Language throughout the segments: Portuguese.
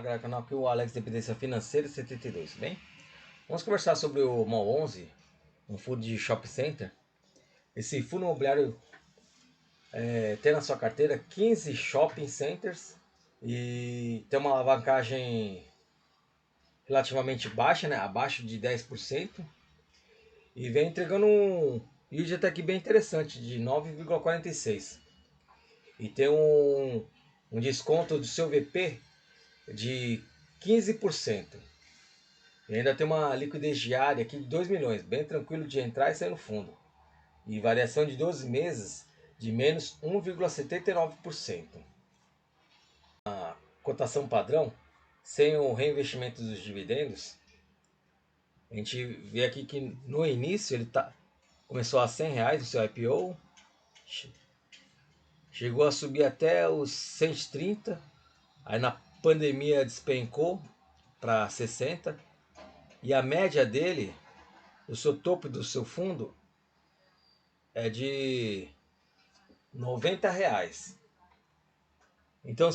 galera do canal, aqui é o Alex Dependência Financeira 72, bem? Vamos conversar sobre o MOL 11, um fundo de shopping center. Esse fundo imobiliário tem na sua carteira 15 shopping centers e tem uma alavancagem relativamente baixa, né? Abaixo de 10%, e vem entregando um yield até aqui bem interessante de 9,46, e tem um desconto do seu VP de 15%. E ainda tem uma liquidez diária aqui de 2 milhões, bem tranquilo de entrar e sair no fundo. E variação de 12 meses de menos 1,79%. A cotação padrão, sem o reinvestimento dos dividendos, a gente vê aqui que no início ele começou a R$100 no seu IPO, chegou a subir até os 130, aí na pandemia despencou para 60, e a média dele, o seu topo do seu fundo, é de R$90. Então,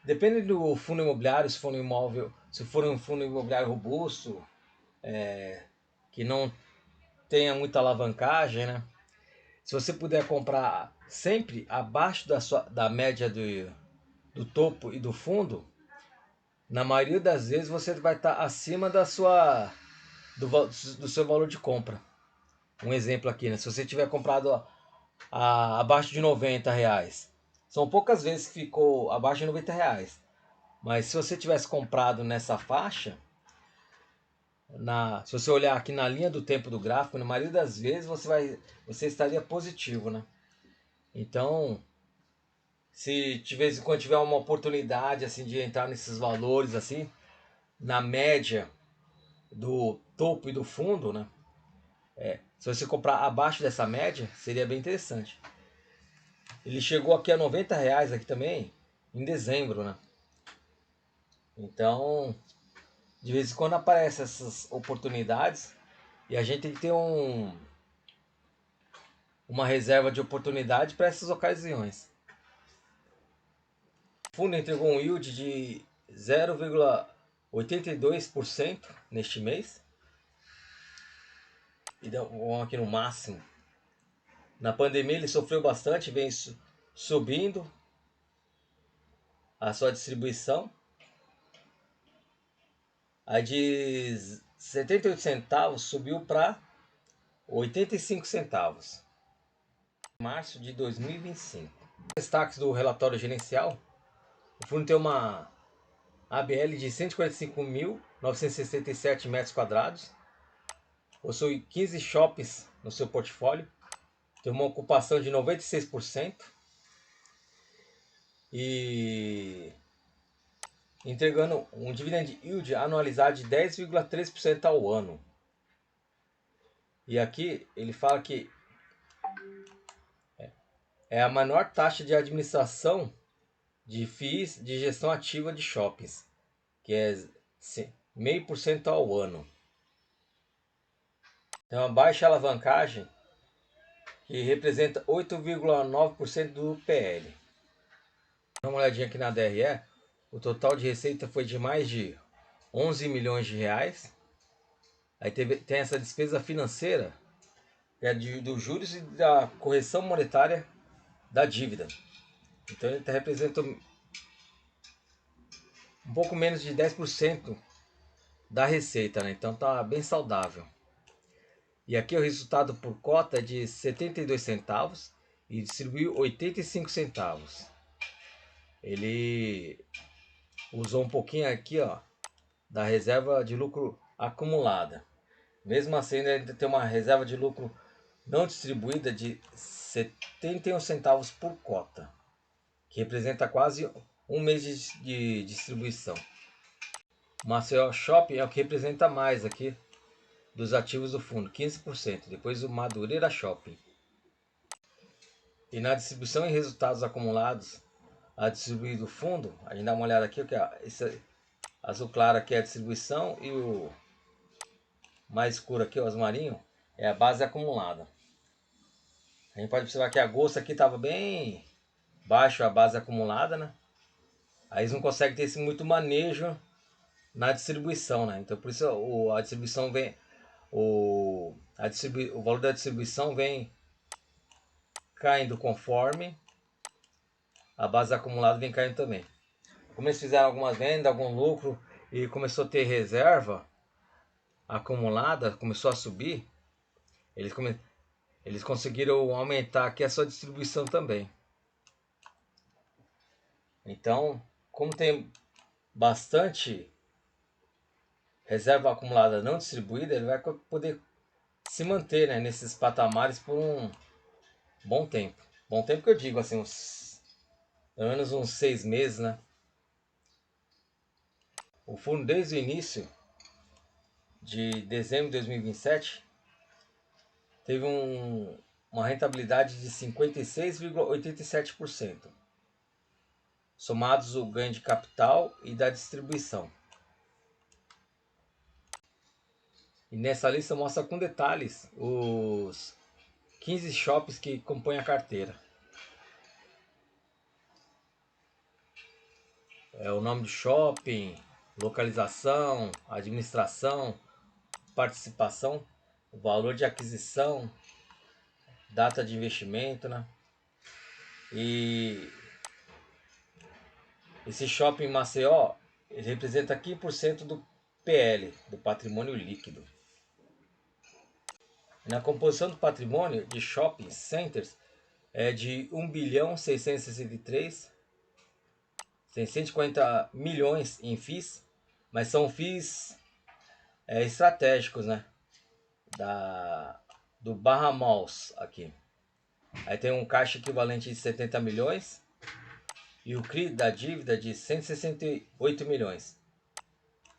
depende do fundo imobiliário, se for um imóvel, se for um fundo imobiliário robusto, que não tenha muita alavancagem, né? Se você puder comprar sempre abaixo da média do topo e do fundo, na maioria das vezes você vai estar acima do seu valor de compra. Um exemplo aqui, né? Se você tiver comprado abaixo de R$90, são poucas vezes que ficou abaixo de R$90. Mas se você tivesse comprado nessa faixa, se você olhar aqui na linha do tempo do gráfico, na maioria das vezes você estaria positivo, né? Então, se de vez em quando tiver uma oportunidade assim de entrar nesses valores assim, na média do topo e do fundo, né? Se você comprar abaixo dessa média, seria bem interessante. Ele chegou aqui a R$90 aqui também em dezembro, né? Então, de vez em quando aparecem essas oportunidades e a gente tem que ter uma reserva de oportunidade para essas ocasiões. O fundo entregou um yield de 0,82% neste mês. E vamos aqui no máximo. Na pandemia ele sofreu bastante, vem subindo a sua distribuição. A de 78 centavos subiu para 85 centavos. Em março de 2025. Destaques do relatório gerencial. O fundo tem uma ABL de 145.967 metros quadrados. Possui 15 shoppings no seu portfólio. Tem uma ocupação de 96%. E entregando um dividend yield anualizado de 10,3% ao ano. E aqui ele fala que é a menor taxa de administração de FIIs de gestão ativa de shoppings, que é 0,5% ao ano. Tem uma baixa alavancagem, que representa 8,9% do PL. Dá uma olhadinha aqui na DRE, o total de receita foi de mais de 11 milhões de reais. Aí tem essa despesa financeira, que é dos juros e da correção monetária da dívida. Então ele representa um pouco menos de 10% da receita, né? Então tá bem saudável. E aqui o resultado por cota é de 72 centavos e distribuiu 85 centavos. Ele usou um pouquinho aqui, ó, da reserva de lucro acumulada. Mesmo assim, ainda tem uma reserva de lucro não distribuída de 71 centavos por cota, que representa quase um mês de distribuição. O Maceió Shopping é o que representa mais aqui dos ativos do fundo, 15%. Depois o Madureira Shopping. E na distribuição e resultados acumulados a distribuir do fundo, a gente dá uma olhada aqui, que esse azul claro aqui é a distribuição e o mais escuro aqui, o azul marinho, é a base acumulada. A gente pode observar que agosto aqui estava bem baixo a base acumulada, né? Aí eles não conseguem ter esse muito manejo na distribuição, né? Então por isso a distribuição vem, o valor da distribuição vem caindo conforme a base acumulada vem caindo também. Como eles fizeram algumas vendas, algum lucro e começou a ter reserva acumulada, começou a subir, eles conseguiram aumentar aqui a sua distribuição também. Então, como tem bastante reserva acumulada não distribuída, ele vai poder se manter, né, nesses patamares por um bom tempo. Bom tempo que eu digo, assim, pelo menos uns 6 meses, né? O fundo desde o início de dezembro de 2027 teve uma rentabilidade de 56,87%, somados o ganho de capital e da distribuição. E nessa lista mostra com detalhes os 15 shops que compõem a carteira. É o nome do shopping, localização, administração, participação, o valor de aquisição, data de investimento, né? E esse shopping em Maceió, ele representa 15% do PL, do patrimônio líquido. Na composição do patrimônio de shopping centers é de 1.663.640 milhões em FIIs, mas são FIIs estratégicos, né? Do Barra Malls aqui. Aí tem um caixa equivalente de 70 milhões e o CRI da dívida de 168 milhões.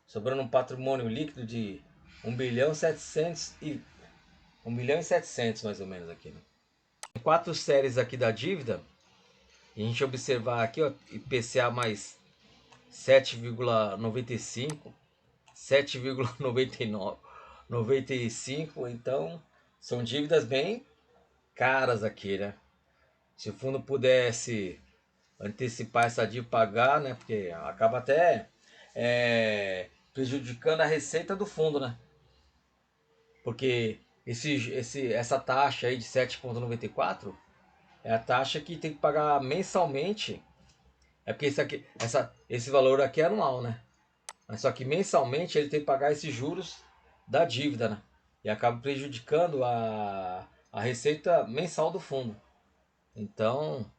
Sobrando um patrimônio líquido de 1 bilhão 700 e 1 bilhão e 700 mais ou menos aqui, né? Tem 4 séries aqui da dívida. E a gente observar aqui, ó, IPCA mais 7,95, 7,99, 95, então são dívidas bem caras aqui, né? Se o fundo pudesse antecipar essa dívida, pagar, né? Porque acaba até prejudicando a receita do fundo, né? Porque essa taxa aí de 7,94 é a taxa que tem que pagar mensalmente. É porque esse valor aqui é anual, né? Mas só que mensalmente ele tem que pagar esses juros da dívida, né? E acaba prejudicando a receita mensal do fundo. Então,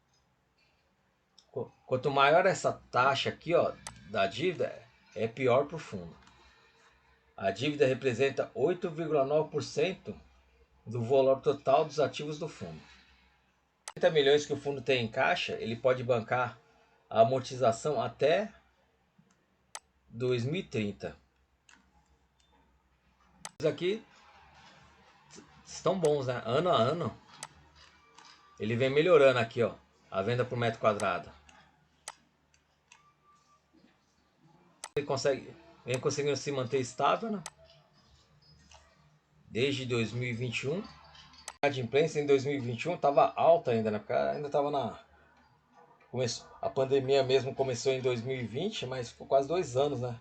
quanto maior essa taxa aqui, ó, da dívida, é pior para o fundo. A dívida representa 8,9% do valor total dos ativos do fundo. 30 milhões que o fundo tem em caixa, ele pode bancar a amortização até 2030. Isso aqui estão bons, né? Ano a ano ele vem melhorando aqui, ó, a venda por metro quadrado. Ele vem conseguindo se manter estável, né? Desde 2021. A adimplência em 2021 estava alta ainda, né? Porque ainda estava a pandemia mesmo começou em 2020, mas ficou quase 2 anos, né?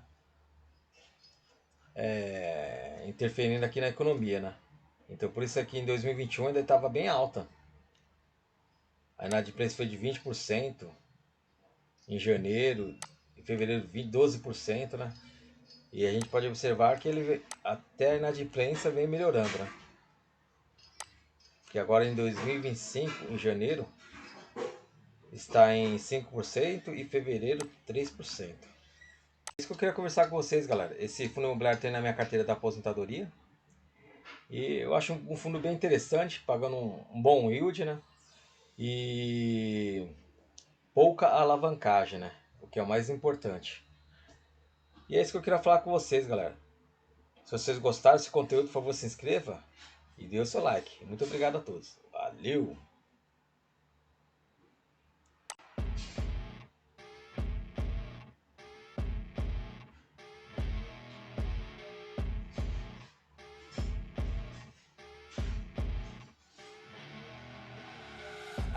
Interferindo aqui na economia, né? Então por isso aqui em 2021 ainda estava bem alta. A inadimplência foi de 20% em janeiro, em fevereiro 12%, né? E a gente pode observar que até a inadimplência vem melhorando, né? Que agora em 2025, em janeiro, está em 5% e fevereiro 3%. Isso que eu queria conversar com vocês, galera. Esse fundo imobiliário tem na minha carteira da aposentadoria. E eu acho um fundo bem interessante, pagando um bom yield, né? E pouca alavancagem, né? O que é o mais importante. E é isso que eu queria falar com vocês, galera. Se vocês gostaram desse conteúdo, por favor, se inscreva e dê o seu like. Muito obrigado a todos. Valeu!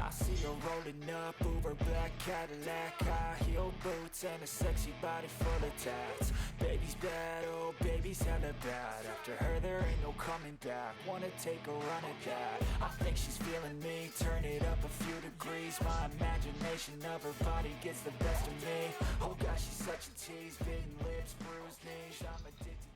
I see her rolling up, Uber black Cadillac, high heel boots and a sexy body full of tats. Baby's bad, oh baby's hella bad. After her there ain't no coming back. Wanna take a run at that. I think she's feeling me, turn it up a few degrees. My imagination of her body gets the best of me. Oh gosh, she's such a tease, bitten lips, bruised knees. I'm addicted.